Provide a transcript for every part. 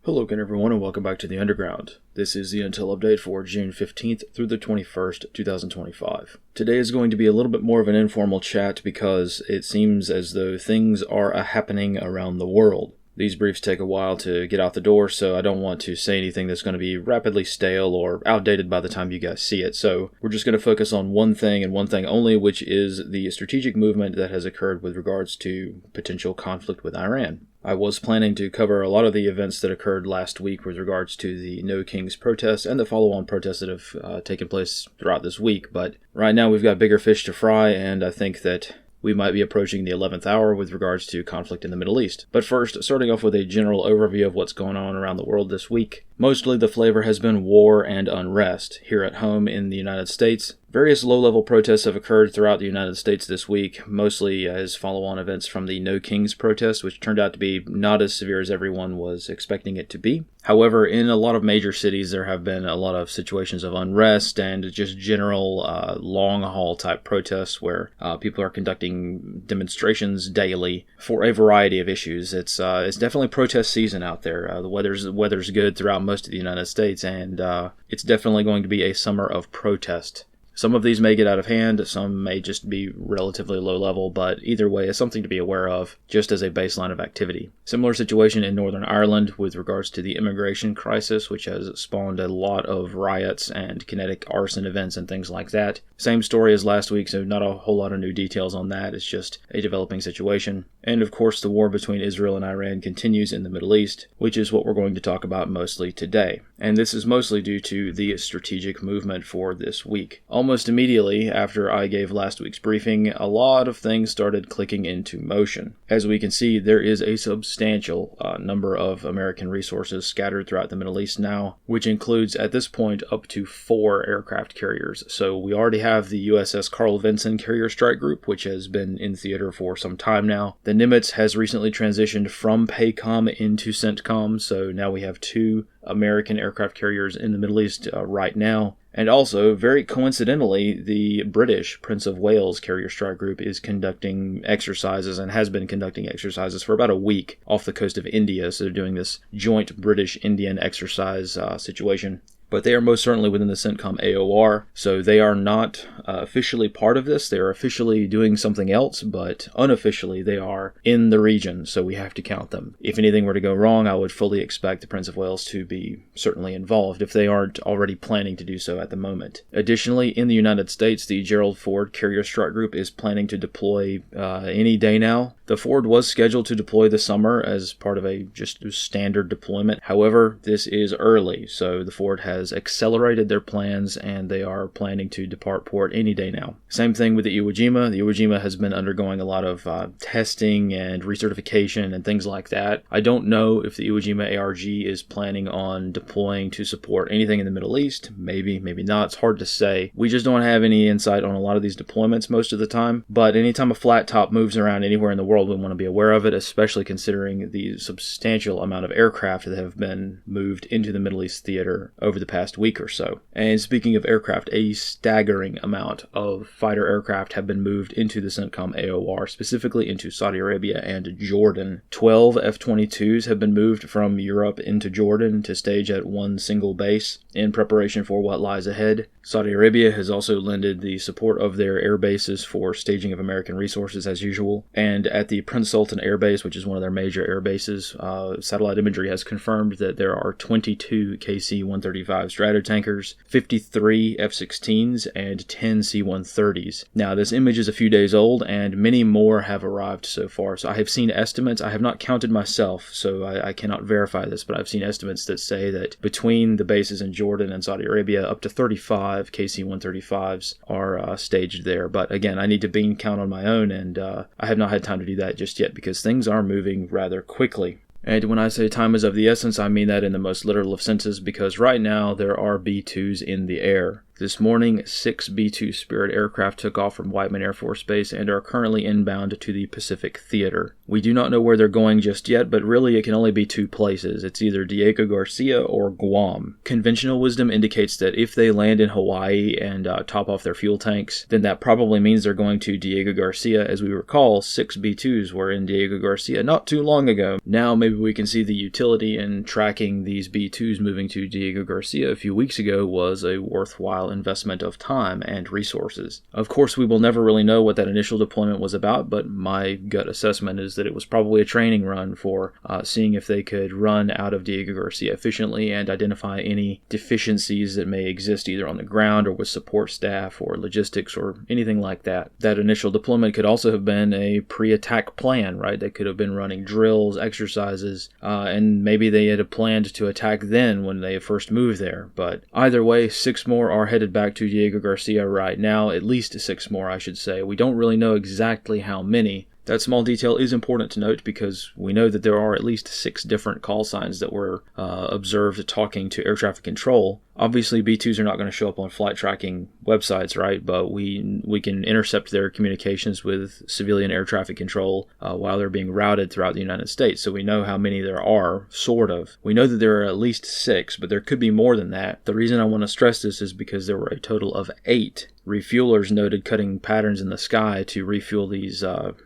Hello again everyone and welcome back to the Underground. This is the Intel update for June 15th through the 21st, 2025. Today is going to be a little bit more of an informal chat because it seems as though things are happening around the world. These briefs take a while to get out the door, so I don't want to say anything that's going to be rapidly stale or outdated by the time you guys see it. So we're just going to focus on one thing and one thing only, which is the strategic movement that has occurred with regards to potential conflict with Iran. I was planning to cover a lot of the events that occurred last week with regards to the No Kings protests and the follow-on protests that have taken place throughout this week, but right now we've got bigger fish to fry, and I think that we might be approaching the 11th hour with regards to conflict in the Middle East. But first, starting off with a general overview of what's going on around the world this week. Mostly the flavor has been war and unrest. Here at home in the United States, various low-level protests have occurred throughout the United States this week, mostly as follow-on events from the No Kings protest, which turned out to be not as severe as everyone was expecting it to be. However, in a lot of major cities, there have been a lot of situations of unrest and just general long-haul type protests where people are conducting demonstrations daily for a variety of issues. It's definitely protest season out there. The weather's good throughout most of the United States, and it's definitely going to be a summer of protest. Some of these may get out of hand, some may just be relatively low level, but either way is something to be aware of, just as a baseline of activity. Similar situation in Northern Ireland with regards to the immigration crisis, which has spawned a lot of riots and kinetic arson events and things like that. Same story as last week, so not a whole lot of new details on that, it's just a developing situation. And of course the war between Israel and Iran continues in the Middle East, which is what we're going to talk about mostly today. And this is mostly due to the strategic movement for this week. Almost immediately after I gave last week's briefing, a lot of things started clicking into motion. As we can see, there is a substantial number of American resources scattered throughout the Middle East now, which includes at this point up to 4 aircraft carriers. So we already have the USS Carl Vinson Carrier Strike Group, which has been in theater for some time now. The Nimitz has recently transitioned from PACOM into CENTCOM, so now we have 2 American aircraft carriers in the Middle East right now. And also, very coincidentally, the British Prince of Wales Carrier Strike Group is conducting exercises and has been conducting exercises for about a week off the coast of India. So they're doing this joint British-Indian exercise situation. But they are most certainly within the CENTCOM AOR, so they are not officially part of this. They are officially doing something else, but unofficially they are in the region, so we have to count them. If anything were to go wrong, I would fully expect the Prince of Wales to be certainly involved, if they aren't already planning to do so at the moment. Additionally, in the United States, the Gerald Ford Carrier Strike Group is planning to deploy any day now. The Ford was scheduled to deploy this summer as part of a just standard deployment. However, this is early, so the Ford has accelerated their plans and they are planning to depart port any day now. Same thing with the Iwo Jima. The Iwo Jima has been undergoing a lot of testing and recertification and things like that. I don't know if the Iwo Jima ARG is planning on deploying to support anything in the Middle East. Maybe, maybe not. It's hard to say. We just don't have any insight on a lot of these deployments most of the time, but anytime a flat top moves around anywhere in the world, we want to be aware of it, especially considering the substantial amount of aircraft that have been moved into the Middle East theater over the past week or so. And speaking of aircraft, a staggering amount of fighter aircraft have been moved into the CENTCOM AOR, specifically into Saudi Arabia and Jordan. 12 F-22s have been moved from Europe into Jordan to stage at one single base in preparation for what lies ahead. Saudi Arabia has also lended the support of their air bases for staging of American resources as usual. And at the Prince Sultan Air Base, which is one of their major air bases, satellite imagery has confirmed that there are 22 KC-135 Stratotankers, 53 F-16s, and 10 C-130s. Now, this image is a few days old, and many more have arrived so far. So I have seen estimates. I have not counted myself, so I cannot verify this, but I've seen estimates that say that between the bases in Jordan and Saudi Arabia, up to 35 KC-135s are staged there. But again, I need to bean count on my own, and I have not had time to do that just yet because things are moving rather quickly. And when I say time is of the essence, I mean that in the most literal of senses, because right now there are B-2s in the air. This morning, 6 B-2 Spirit aircraft took off from Whiteman Air Force Base and are currently inbound to the Pacific Theater. We do not know where they're going just yet, but really it can only be two places. It's either Diego Garcia or Guam. Conventional wisdom indicates that if they land in Hawaii and top off their fuel tanks, then that probably means they're going to Diego Garcia. As we recall, 6 B-2s were in Diego Garcia not too long ago. Now maybe we can see the utility in tracking these B-2s moving to Diego Garcia a few weeks ago was a worthwhile investment of time and resources. Of course, we will never really know what that initial deployment was about, but my gut assessment is that it was probably a training run for seeing if they could run out of Diego Garcia efficiently and identify any deficiencies that may exist either on the ground or with support staff or logistics or anything like that. That initial deployment could also have been a pre-attack plan, right? They could have been running drills, exercises, and maybe they had planned to attack then when they first moved there. But either way, 6 more are headed back to Diego Garcia right now, at least 6 more, I should say. We don't really know exactly how many. That small detail is important to note because we know that there are at least 6 different call signs that were observed talking to air traffic control. Obviously, B-2s are not going to show up on flight tracking websites, right? But we can intercept their communications with civilian air traffic control while they're being routed throughout the United States. So we know how many there are, sort of. We know that there are at least 6, but there could be more than that. The reason I want to stress this is because there were a total of 8 refuelers noted cutting patterns in the sky to refuel these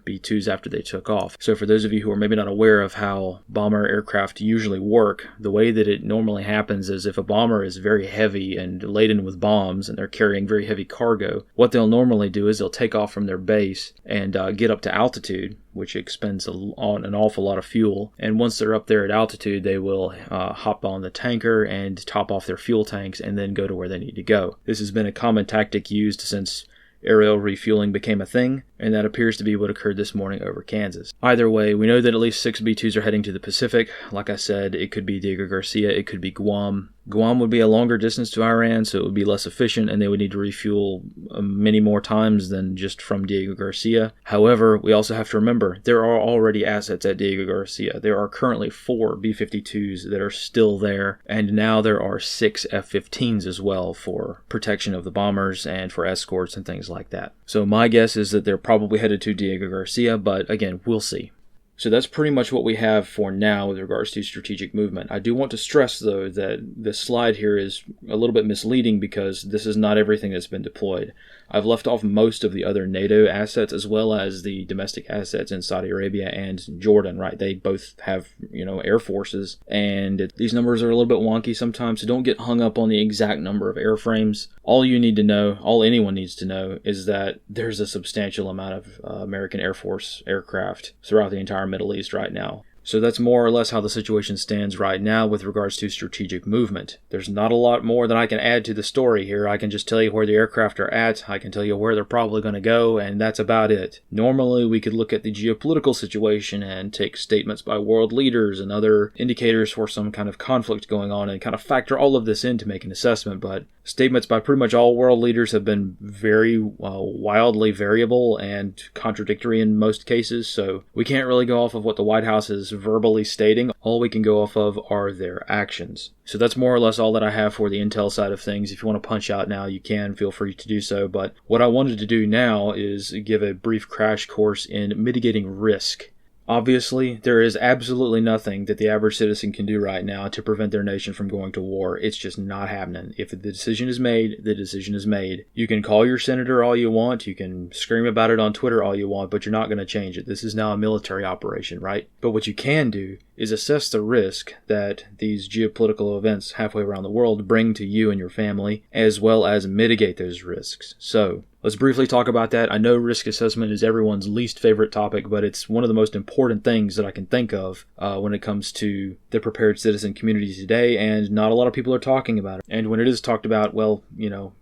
B-2s after they took off. So for those of you who are maybe not aware of how bomber aircraft usually work, the way that it normally happens is if a bomber is very heavy and laden with bombs and they're carrying very heavy cargo, what they'll normally do is they'll take off from their base and get up to altitude, which expends an awful lot of fuel. And once they're up there at altitude, they will hop on the tanker and top off their fuel tanks and then go to where they need to go. This has been a common tactic used since aerial refueling became a thing, and that appears to be what occurred this morning over Kansas. Either way, we know that at least 6 B-2s are heading to the Pacific. Like I said, it could be Diego Garcia, it could be Guam. Guam would be a longer distance to Iran, so it would be less efficient, and they would need to refuel many more times than just from Diego Garcia. However, we also have to remember, there are already assets at Diego Garcia. There are currently 4 B-52s that are still there, and now there are 6 F-15s as well for protection of the bombers and for escorts and things like that. So my guess is that they're probably headed to Diego Garcia, but again, we'll see. So that's pretty much what we have for now with regards to strategic movement. I do want to stress, though, that this slide here is a little bit misleading because this is not everything that's been deployed. I've left off most of the other NATO assets as well as the domestic assets in Saudi Arabia and Jordan, right? They both have, air forces, and these numbers are a little bit wonky sometimes, so don't get hung up on the exact number of airframes. All you need to know, all anyone needs to know, is that there's a substantial amount of American Air Force aircraft throughout the entire Middle East right now. So that's more or less how the situation stands right now with regards to strategic movement. There's not a lot more that I can add to the story here. I can just tell you where the aircraft are at, I can tell you where they're probably going to go, and that's about it. Normally we could look at the geopolitical situation and take statements by world leaders and other indicators for some kind of conflict going on and kind of factor all of this in to make an assessment, but statements by pretty much all world leaders have been very wildly variable and contradictory in most cases, so we can't really go off of what the White House is verbally stating. All we can go off of are their actions. So that's more or less all that I have for the intel side of things. If you want to punch out now, you can. Feel free to do so. But what I wanted to do now is give a brief crash course in mitigating risk. Obviously, there is absolutely nothing that the average citizen can do right now to prevent their nation from going to war. It's just not happening. If the decision is made, the decision is made. You can call your senator all you want. You can scream about it on Twitter all you want, but you're not going to change it. This is now a military operation, right? But what you can do is assess the risk that these geopolitical events halfway around the world bring to you and your family, as well as mitigate those risks. So, let's briefly talk about that. I know risk assessment is everyone's least favorite topic, but it's one of the most important things that I can think of when it comes to the prepared citizen community today, and not a lot of people are talking about it. And when it is talked about, well,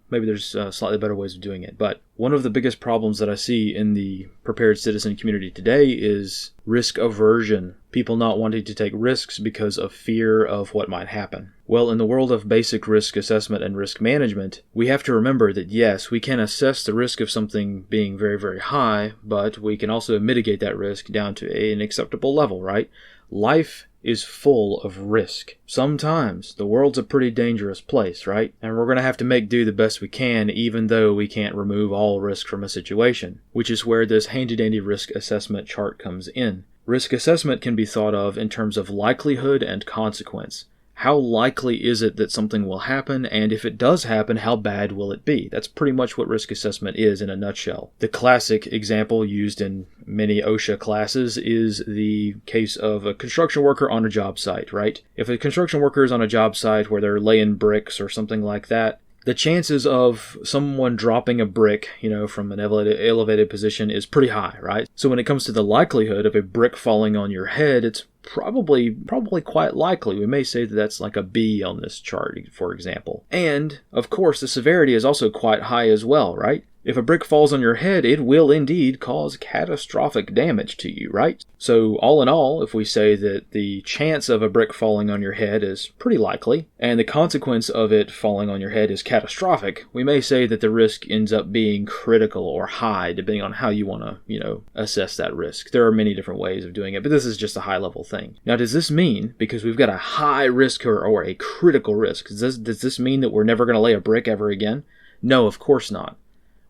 maybe there's slightly better ways of doing it. But one of the biggest problems that I see in the prepared citizen community today is risk aversion. People not wanting to take risks because of fear of what might happen. Well, in the world of basic risk assessment and risk management, we have to remember that yes, we can assess the risk of something being very, very high, but we can also mitigate that risk down to an acceptable level, right? Life is full of risk. Sometimes the world's a pretty dangerous place, right? And we're going to have to make do the best we can, even though we can't remove all risk from a situation, which is where this handy-dandy risk assessment chart comes in. Risk assessment can be thought of in terms of likelihood and consequence. How likely is it that something will happen, and if it does happen, how bad will it be? That's pretty much what risk assessment is in a nutshell. The classic example used in many OSHA classes is the case of a construction worker on a job site, right? If a construction worker is on a job site where they're laying bricks or something like that, the chances of someone dropping a brick, from an elevated position is pretty high, right? So when it comes to the likelihood of a brick falling on your head, it's probably quite likely. We may say that that's like a B on this chart, for example. And, of course, the severity is also quite high as well, right? If a brick falls on your head, it will indeed cause catastrophic damage to you, right? So all in all, if we say that the chance of a brick falling on your head is pretty likely, and the consequence of it falling on your head is catastrophic, we may say that the risk ends up being critical or high, depending on how you want to, assess that risk. There are many different ways of doing it, but this is just a high-level thing. Now, does this mean, because we've got a high risk or a critical risk, does this mean that we're never going to lay a brick ever again? No, of course not.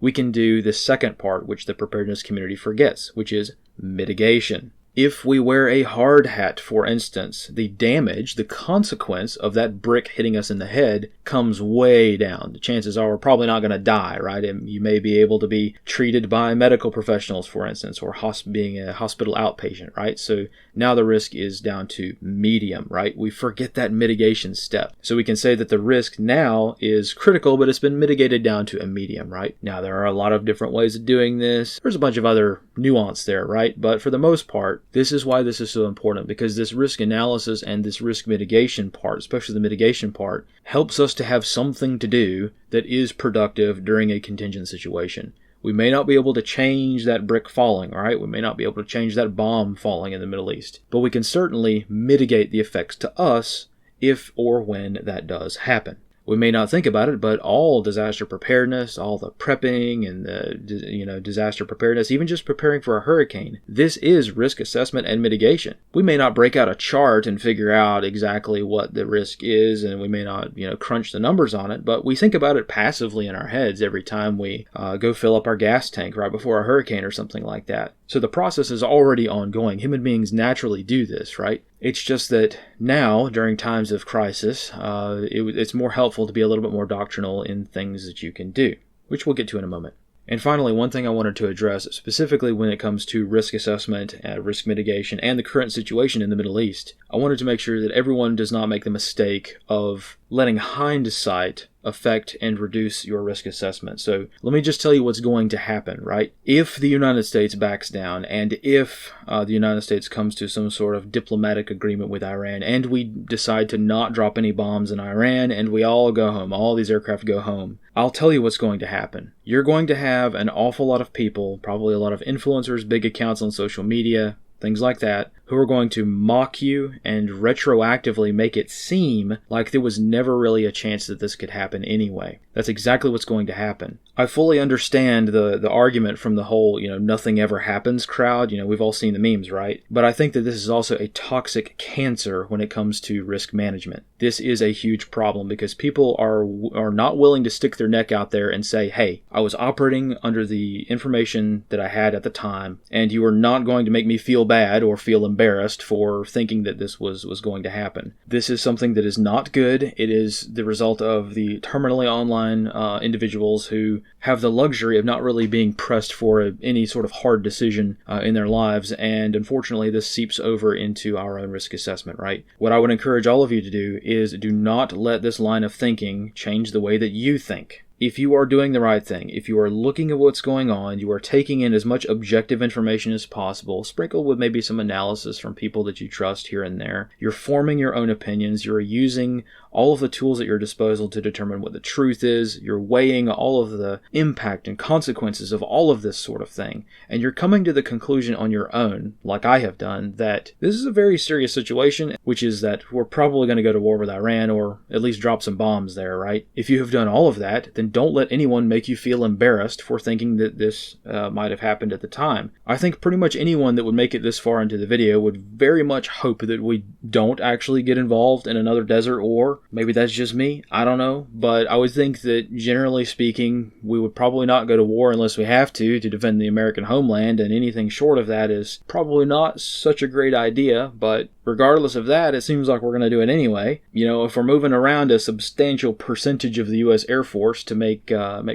We can do the second part, which the preparedness community forgets, which is mitigation. If we wear a hard hat, for instance, the damage, the consequence of that brick hitting us in the head comes way down. The chances are we're probably not going to die, right? And you may be able to be treated by medical professionals, for instance, or being a hospital outpatient, right? So now the risk is down to medium, right? We forget that mitigation step. So we can say that the risk now is critical, but it's been mitigated down to a medium, right? Now there are a lot of different ways of doing this. There's a bunch of other nuance there, right? But for the most part, this is why this is so important, because this risk analysis and this risk mitigation part, especially the mitigation part, helps us to have something to do that is productive during a contingent situation. We may not be able to change that brick falling, right? We may not be able to change that bomb falling in the Middle East, but we can certainly mitigate the effects to us if or when that does happen. We may not think about it, but all disaster preparedness, all the prepping and the disaster preparedness, even just preparing for a hurricane, this is risk assessment and mitigation. We may not break out a chart and figure out exactly what the risk is, and we may not crunch the numbers on it, but we think about it passively in our heads every time we go fill up our gas tank right before a hurricane or something like that. So the process is already ongoing. Human beings naturally do this, right? It's just that now, during times of crisis, it's more helpful to be a little bit more doctrinal in things that you can do, which we'll get to in a moment. And finally, one thing I wanted to address, specifically when it comes to risk assessment, risk mitigation, and the current situation in the Middle East, I wanted to make sure that everyone does not make the mistake of letting hindsight affect and reduce your risk assessment. So let me just tell you what's going to happen, right? If the United States backs down, and if the United States comes to some sort of diplomatic agreement with Iran, and we decide to not drop any bombs in Iran, and we all go home, all these aircraft go home, I'll tell you what's going to happen. You're going to have an awful lot of people, probably a lot of influencers, big accounts on social media, things like that, who are going to mock you and retroactively make it seem like there was never really a chance that this could happen anyway. That's exactly what's going to happen. I fully understand the argument from the whole, nothing ever happens crowd. We've all seen the memes, right? But I think that this is also a toxic cancer when it comes to risk management. This is a huge problem because people are not willing to stick their neck out there and say, hey, I was operating under the information that I had at the time, and you are not going to make me feel bad or feel embarrassed for thinking that this was going to happen. This is something that is not good. It is the result of the terminally online individuals who have the luxury of not really being pressed for any sort of hard decision in their lives, and unfortunately this seeps over into our own risk assessment, right? What I would encourage all of you to do is do not let this line of thinking change the way that you think. If you are doing the right thing, if you are looking at what's going on, you are taking in as much objective information as possible, sprinkled with maybe some analysis from people that you trust here and there, you're forming your own opinions, you're using all of the tools at your disposal to determine what the truth is, you're weighing all of the impact and consequences of all of this sort of thing, and you're coming to the conclusion on your own, like I have done, that this is a very serious situation, which is that we're probably going to go to war with Iran, or at least drop some bombs there, right? If you have done all of that, then and don't let anyone make you feel embarrassed for thinking that this might have happened at the time. I think pretty much anyone that would make it this far into the video would very much hope that we don't actually get involved in another desert war. Maybe that's just me, I don't know, but I would think that generally speaking, we would probably not go to war unless we have to defend the American homeland, and anything short of that is probably not such a great idea, but regardless of that, it seems like we're going to do it anyway. You know, if we're moving around a substantial percentage of the U.S. Air Force to make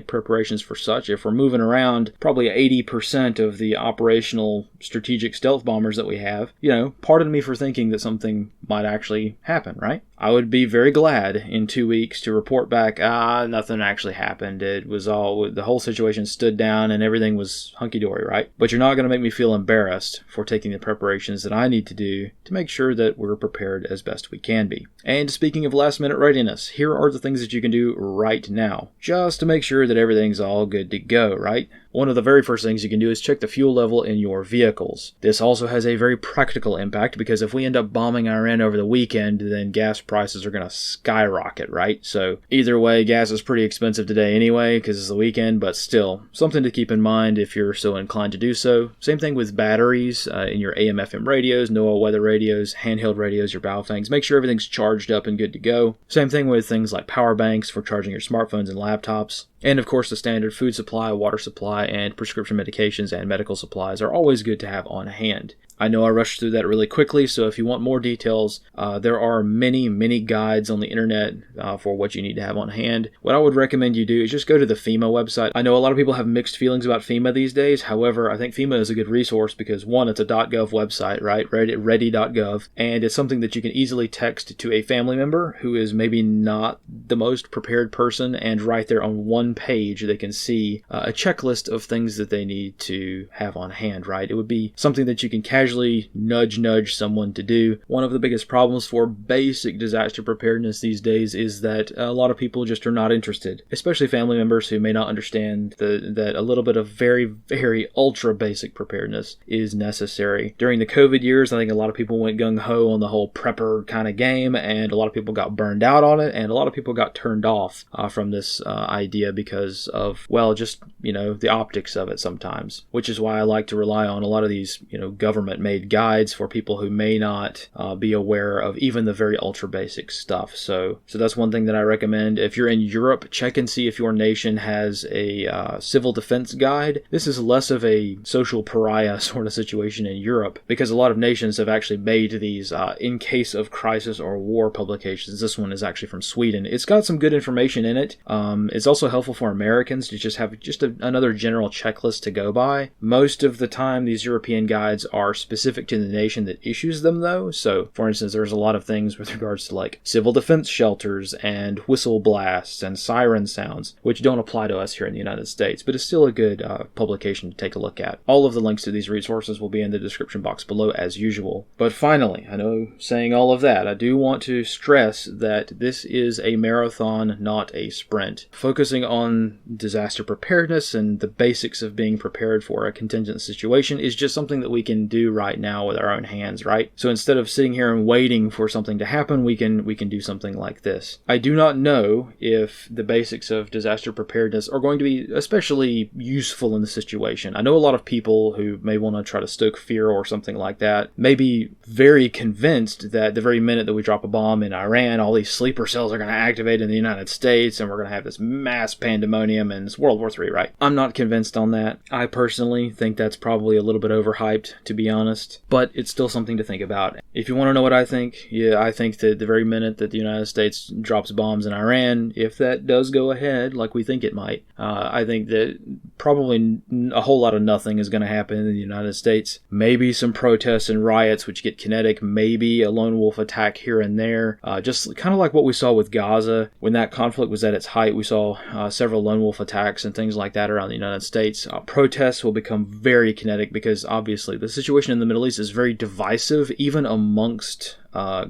preparations for such, if we're moving around probably 80% of the operational strategic stealth bombers that we have, you know, pardon me for thinking that something might actually happen, right? I would be very glad in 2 weeks to report back, nothing actually happened. It was all, the whole situation stood down and everything was hunky-dory, right? But you're not going to make me feel embarrassed for taking the preparations that I need to do to make sure that we're prepared as best we can be. And speaking of last-minute readiness, here are the things that you can do right now, just to make sure that everything's all good to go, right? One of the very first things you can do is check the fuel level in your vehicles. This also has a very practical impact because if we end up bombing Iran over the weekend, then gas prices are going to skyrocket, right? So either way, gas is pretty expensive today anyway because it's the weekend, but still, something to keep in mind if you're so inclined to do so. Same thing with batteries in your AM/FM radios, NOAA weather radios, handheld radios, your Baofengs. Make sure everything's charged up and good to go. Same thing with things like power banks for charging your smartphones and laptops. And of course, the standard food supply, water supply, and prescription medications and medical supplies are always good to have on hand. I know I rushed through that really quickly, so if you want more details, there are many guides on the internet for what you need to have on hand. What I would recommend you do is just go to the FEMA website. I know a lot of people have mixed feelings about FEMA these days. However, I think FEMA is a good resource because, one, it's a .gov website, right? Ready.gov, and it's something that you can easily text to a family member who is maybe not the most prepared person, and right there on one page they can see a checklist of things that they need to have on hand, right? It would be something that you can casually nudge someone to do. One of the biggest problems for basic disaster preparedness these days is that a lot of people just are not interested, especially family members who may not understand that a little bit of very ultra basic preparedness is necessary. During the COVID years, I think a lot of people went gung-ho on the whole prepper kind of game, and a lot of people got burned out on it, and a lot of people got turned off from this idea because of, well, just, the optics of it sometimes, which is why I like to rely on a lot of these, government-made guides for people who may not be aware of even the very ultra basic stuff. So that's one thing that I recommend. If you're in Europe, check and see if your nation has a civil defense guide. This is less of a social pariah sort of situation in Europe because a lot of nations have actually made these in case of crisis or war publications. This one is actually from Sweden. It's got some good information in it. It's also helpful for Americans to just have another general checklist to go by. Most of the time, these European guides are specific to the nation that issues them, though. So, for instance, there's a lot of things with regards to like civil defense shelters and whistle blasts and siren sounds, which don't apply to us here in the United States, but it's still a good publication to take a look at. All of the links to these resources will be in the description box below as usual. But finally, I know saying all of that, I do want to stress that this is a marathon, not a sprint. Focusing on disaster preparedness and the basics of being prepared for a contingent situation is just something that we can do right now with our own hands, right? So instead of sitting here and waiting for something to happen, we can do something like this. I do not know if the basics of disaster preparedness are going to be especially useful in the situation. I know a lot of people who may want to try to stoke fear or something like that may be very convinced that the very minute that we drop a bomb in Iran, all these sleeper cells are going to activate in the United States and we're going to have this mass pandemonium and it's World War III, right? I'm not convinced on that. I personally think that's probably a little bit overhyped, to be honest, but it's still something to think about. If you want to know what I think, I think that the very minute that the United States drops bombs in Iran, if that does go ahead like we think it might, I think that probably a whole lot of nothing is going to happen in the United States. Maybe some protests and riots which get kinetic, maybe a lone wolf attack here and there, just kind of like what we saw with Gaza. When that conflict was at its height, we saw several lone wolf attacks and things like that around the United States. Protests will become very kinetic because obviously the situation in the Middle East is very divisive, even amongst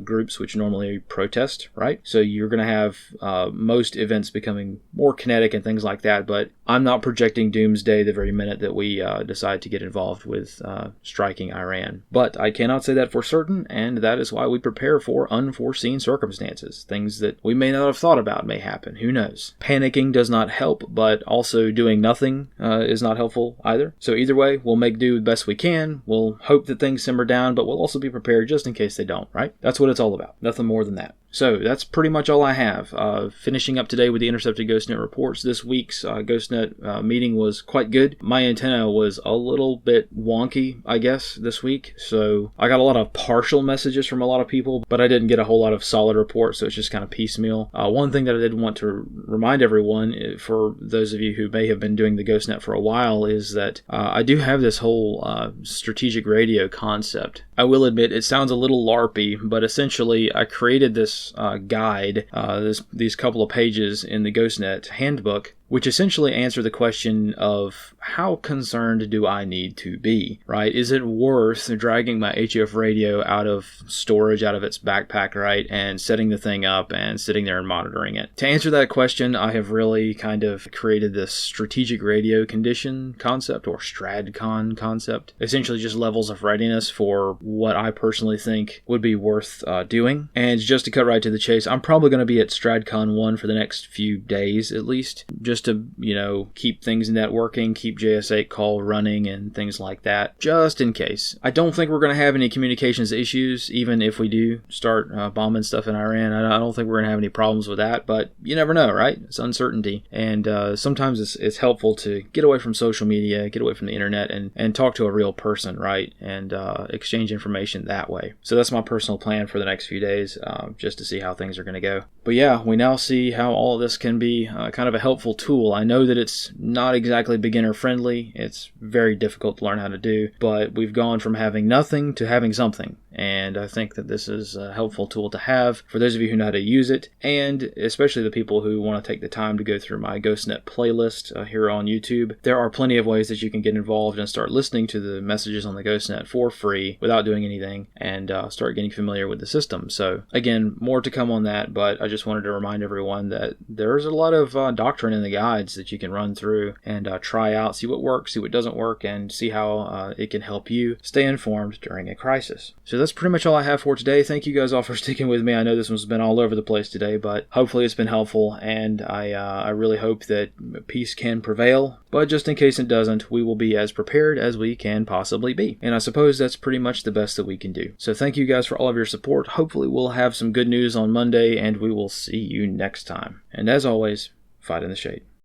groups which normally protest, right? So you're going to have most events becoming more kinetic and things like that, but I'm not projecting doomsday the very minute that we decide to get involved with striking Iran. But I cannot say that for certain, and that is why we prepare for unforeseen circumstances. Things that we may not have thought about may happen. Who knows? Panicking does not help, but also doing nothing is not helpful either. So either way, we'll make do the best we can. We'll hope that things simmer down, but we'll also be prepared just in case they don't, right? That's what it's all about. Nothing more than that. So that's pretty much all I have. Finishing up today with the Intercepted GhostNet Reports. This week's GhostNet meeting was quite good. My antenna was a little bit wonky, I guess, this week. So I got a lot of partial messages from a lot of people, but I didn't get a whole lot of solid reports, so it's just kind of piecemeal. One thing that I did want to remind everyone, for those of you who may have been doing the GhostNet for a while, is that I do have this whole strategic radio concept. I will admit it sounds a little LARPy, but essentially I created this guide, these couple of pages in the GhostNet handbook, which essentially answer the question of how concerned do I need to be, right? Is it worth dragging my HF radio out of storage, out of its backpack, right, and setting the thing up and sitting there and monitoring it? To answer that question, I have really kind of created this strategic radio condition concept, or STRADCON concept, essentially just levels of readiness for what I personally think would be worth doing. And just to cut right to the chase, I'm probably going to be at STRADCON 1 for the next few days at least, just to, keep things networking, keep JS8 call running and things like that, just in case. I don't think we're going to have any communications issues, even if we do start bombing stuff in Iran. I don't think we're going to have any problems with that, but you never know, right? It's uncertainty. And sometimes it's helpful to get away from social media, get away from the internet, and talk to a real person, right? And exchange information that way. So that's my personal plan for the next few days, just to see how things are going to go. But yeah, we now see how all of this can be kind of a helpful tool. I know that it's not exactly beginner friendly. It's very difficult to learn how to do, but we've gone from having nothing to having something. And I think that this is a helpful tool to have for those of you who know how to use it, and especially the people who want to take the time to go through my GhostNet playlist here on YouTube. There are plenty of ways that you can get involved and start listening to the messages on the GhostNet for free without doing anything, and start getting familiar with the system. So again, more to come on that, but I just wanted to remind everyone that there's a lot of doctrine in the guides that you can run through and try out, see what works, see what doesn't work, and see how it can help you stay informed during a crisis. So that's pretty much all I have for today. Thank you guys all for sticking with me. I know this one's been all over the place today, but hopefully it's been helpful, and I really hope that peace can prevail. But just in case it doesn't, we will be as prepared as we can possibly be. And I suppose that's pretty much the best that we can do. So thank you guys for all of your support. Hopefully we'll have some good news on Monday, and we will see you next time. And as always, fight in the shade.